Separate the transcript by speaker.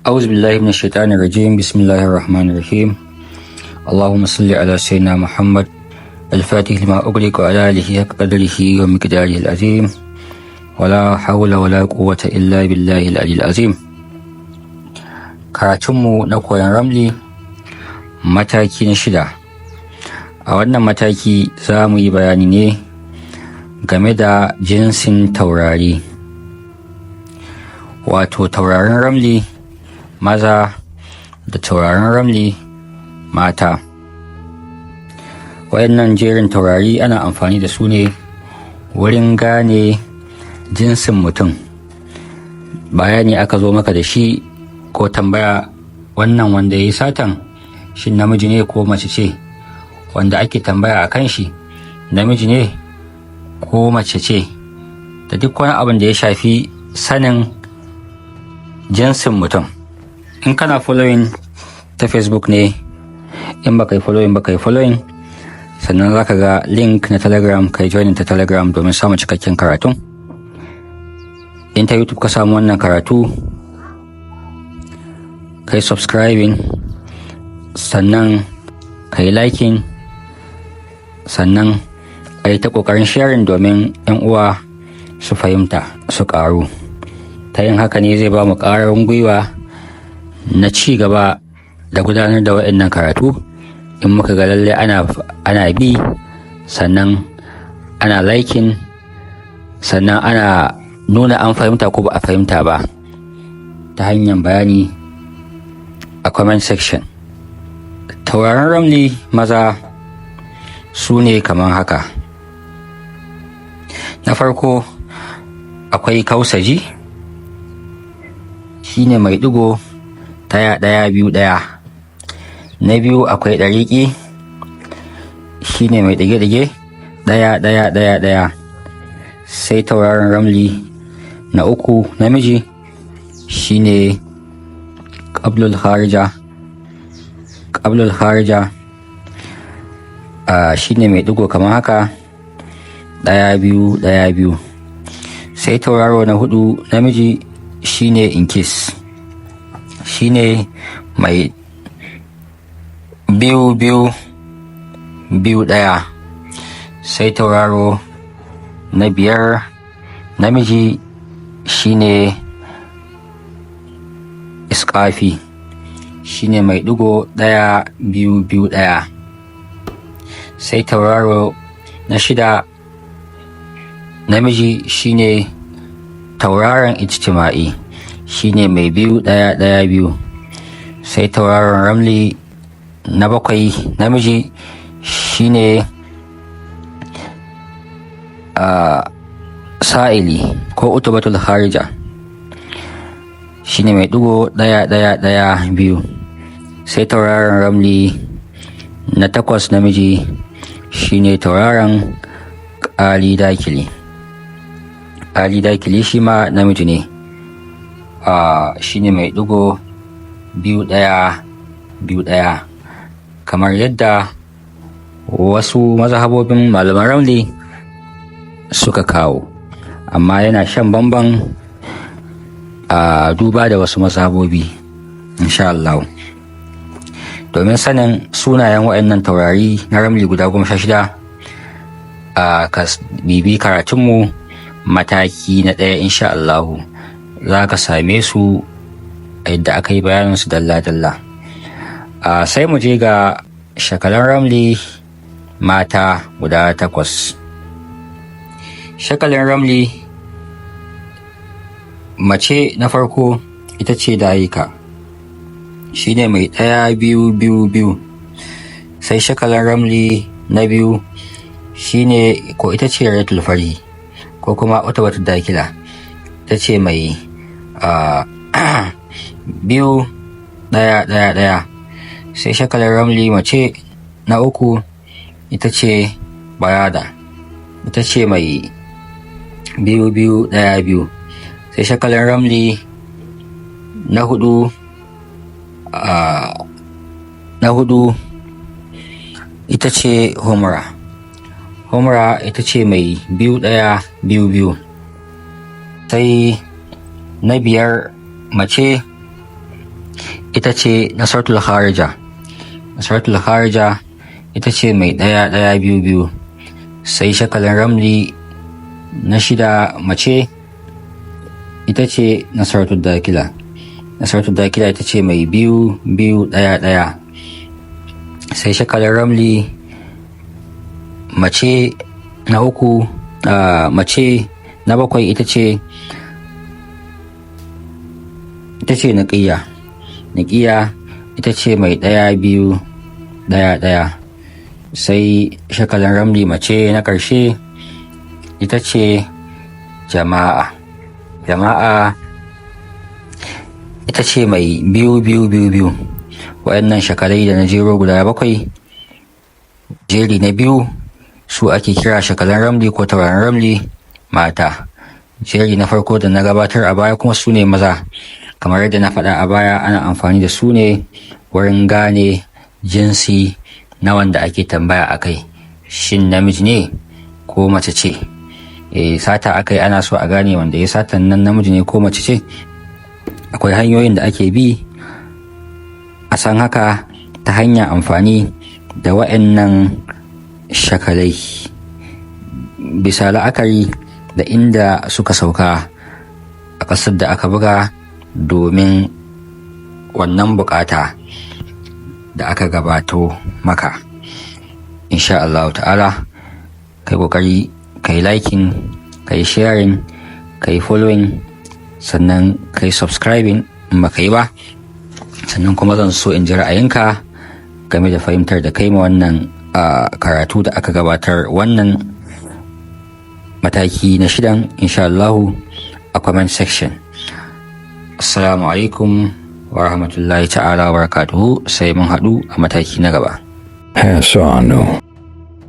Speaker 1: أعوذ بالله من الشيطان الرجيم. بسم الله الرحمن الرحيم. اللهم صل على سيدنا محمد الفاتح لما أغلق وعلى آله حق قدره ومقداره العظيم ولا حول ولا قوة إلا بالله العلي العظيم. karatunmu na koyon ramli mataki na 6. A wannan mataki za mu yi bayani ne game da jinsin taurari, wato taurarin ramli maza da taurarin ramli mata. Wayannan jerin taurari ana amfani da su ne wurin gane jinsin mutum. Bayani aka zo maka da shi ko tambaya, wannan wanda ya yi satan shin namiji ne ko mace ce, wanda ake tambaya a kan shi namiji ne ko mace ce, da duk wani abin da ya shafi sanin jinsin mutum. In kana following ta Facebook ne, in baka yi following, sannan za ka ga link na Telegram, ka yi joinin ta Telegram domin samun cikakken karatun. In ta YouTube ka samu wannan karatu, ka yi subscribing, sannan ka yi liking, sannan a yi ta ƙoƙarin sharing domin 'yan uwa su fahimta su ƙaru. Ta yin haka ne zai ba mu ƙarin gwiwa na ci gaba da gudanar da waɗannan karatu. In muka ga lalle ana bi, sannan ana liking, sannan ana nuna an fahimta ko ba a fahimta ba ta hanyar bayani a comment section. Taurarin ramli maza su ne kamar haka. Na farko akwai kausaji, shine mai digo 1 2 1. Na biyu akwai ɗariƙi, shine mai ɗage-ɗage 1 1 1 1. Sai taurarin ramli na uku namiji, shine qablul kharija, shine mai digo kamar haka 1 2 1 2. Sai tauraro na hudu namiji, shine inkis, shine mai 2 2 2 1. Sai tauraro na biyar namiji, shine iskafi, shine mai digo 1 2 2 1. Sai tauraro na shida namiji, shine tauraron ijtima'i, shine mai 2 1 1 2. Sai tauraron ramli na bakwai namiji, shine sa'ili ko utubatul kharija, shine mai digo 1 1 1 2. Sai tauraron ramli na takwas namiji, shine tauraron dakili, shi ma namiji ne, shine mai digo 2 1 2 1. Kamar yadda wasu mazhabobin malaman ramli suka kawo, amma yana shan bamban a duba da wasu mazhabobi insha Allah. Domin sanin sunayen waɗannan taurari na ramli guda 16, ka bibi karatunmu mataki na 1 insha Allah, za ka same su yadda aka yi bayaninsu dalla-dalla. Sai mu je ga shakalan ramli mata guda 8. Shakalin ramli mace na farko ita ce dayika, shine mai 1 2 2 2. Sai shakalin ramli na biyu shine ko ita ce ratul fari ko kuma wata dakila, ita ce mai 2 1 1 1. Sai shakalin ramli mace na uku ita ce bayada, ita ce mai 2 2 1 2. Sai shakalin ramli na hudu ita ce humra ita ce mai 2 1 2 2. Sai na biyar mace ita ce nasaratul kharija. Nasaratul kharija ita ce mai ɗaya ɗaya biyu biyu. Sai shakalin ramli na 6 mace ita ce nasaratul dakila. Nasaratul dakila ita ce mai 2 2 1 1. Sai shakalin ramli mace na 3 mace na 7 ita ce naqiya. Naqiya ita ce mai 1 2 1 1. Sai shakalin ramli mace na ƙarshe ita ce jama'a. Jama'a ita ce mai 2 2 2 2. Waɗannan shakalai da na jero guda 7, jeri na 2 su ake kira shakalin ramli ko taurarin ramli mata. Jeri na farko da na gabatar a baya kuma su ne maza. Kamar yadda na faɗa a baya, ana amfani da su ne wurin gane jinsi na wanda ake tambaya a kai, shin namiji ne ko mace ce. Sata akai ana so a gane wanda ya satan nan namiji ne ko mace ce. Akwai hanyoyin da ake bi a san haka ta hanyar amfani da wa'annan shakalai bisa la'akari da inda suka sauka a ƙasar da aka buga domin wannan bukata da aka gabato maka. Insha Allah ta'ala kai kokari kai liking, kai sharing, kai following, sannan kai subscribing in baka yi ba. Sannan kuma zan so in ji ra'ayinka game da fahimtar da kai ma wannan karatu da aka gabatar, wannan mataki na 6 insha Allah a comment section. Assalamu alaikum wa rahmatullahi ta'ala wa barakatuhu. Sai mun haɗu a mataki na gaba.
Speaker 2: Hasanu.